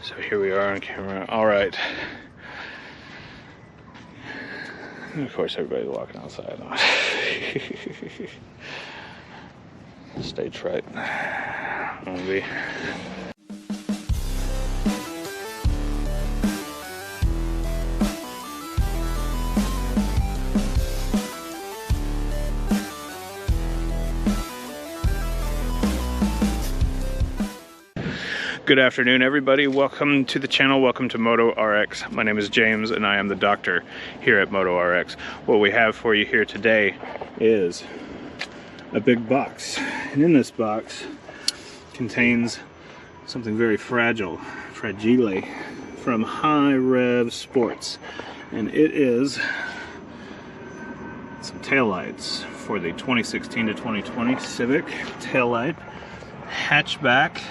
So here we are on camera. All right. And of course, everybody's walking outside. Stage fright. Maybe. Good afternoon, everybody. Welcome to the channel. Welcome to Moto RX. My name is James and I am the doctor here at Moto RX. What we have for you here today is a big box. And in this box contains something very fragile from HiRev Sports. And it is some taillights for the 2016 to 2020 Civic taillight hatchback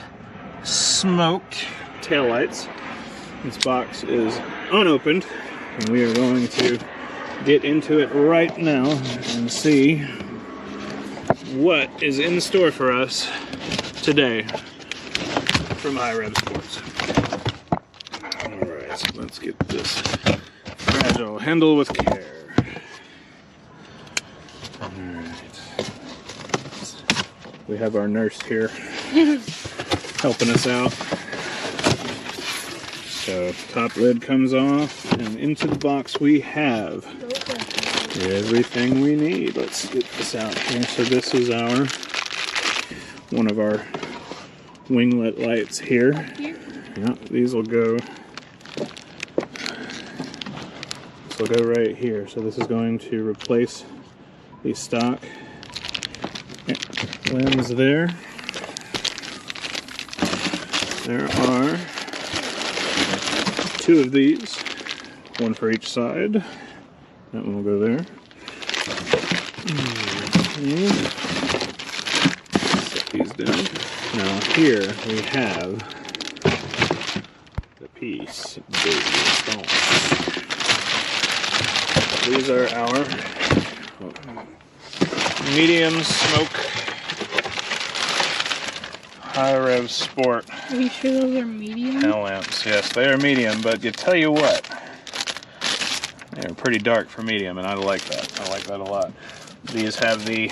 smoked taillights. This box is unopened and we are going to get into it right now and see what is in store for us today from HiRev Sports. Alright, so let's get this fragile handle with care. Alright. We have our nurse here helping us out. So top lid comes off and into the box we have everything we need. Let's get this out here. So this is one of our winglet lights here. Yeah, these will go right here. So this is going to replace the stock lens there. There are two of these, one for each side. That one will go there. Set these down. Now here we have the piece. These are our medium smoke HiRev Sport. Are you sure those are medium? Tail lamps. Yes, they are medium, but you tell you what, they're pretty dark for medium, and I like that. I like that a lot. These have the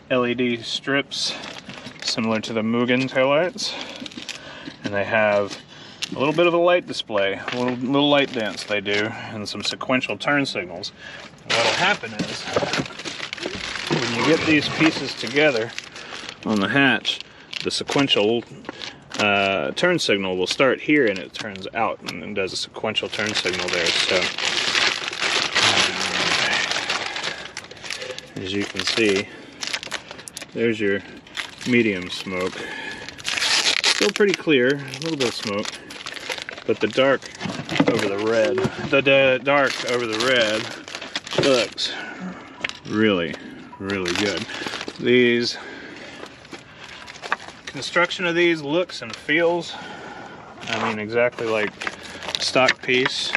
LED strips similar to the Mugen taillights, and they have a little bit of a light display, a little light dance they do, and some sequential turn signals. What'll happen is, when you get these pieces together on the hatch, the sequential turn signal will start here and it turns out and does a sequential turn signal there. So as you can see, there's your medium smoke. Still pretty clear, a little bit of smoke, but the dark over the red, looks really, really good. These construction of these looks and feels, I mean, exactly like a stock piece.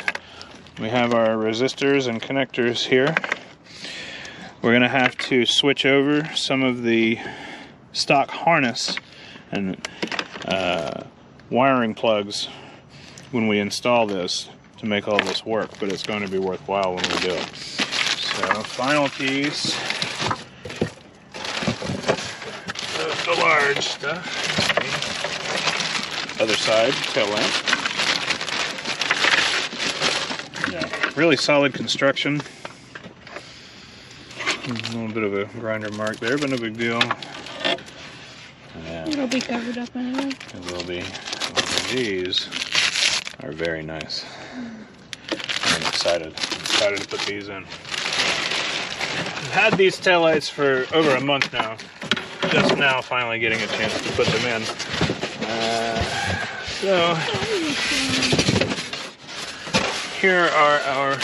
We have our resistors and connectors here. We're going to have to switch over some of the stock harness and wiring plugs when we install this to make all this work, but it's going to be worthwhile when we do it. So, final piece. The large stuff. Other side, tail lamp. Yeah, really solid construction. A little bit of a grinder mark there, but no big deal. Yeah. It'll be covered up anyway. It will be. These are very nice. I'm excited to put these in. I've had these taillights for over a month now. Just now finally getting a chance to put them in. So here are our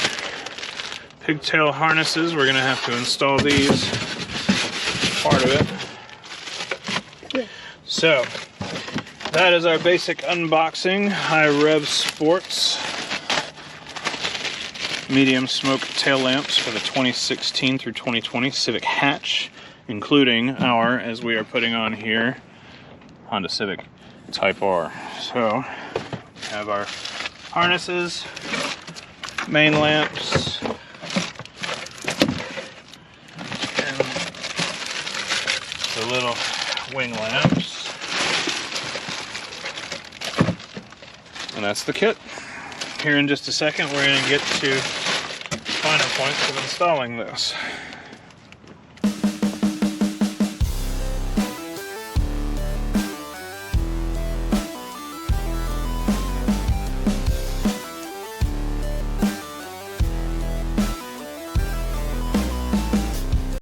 pigtail harnesses. We're going to have to install these, part of it. So that is our basic unboxing. HiRev Sports medium smoke tail lamps for the 2016 through 2020 Civic hatch, including our, as we are putting on here, Honda Civic Type R. So have our harnesses, main lamps, and the little wing lamps. And that's the kit. Here in just a second, we're going to get to finer points of installing this.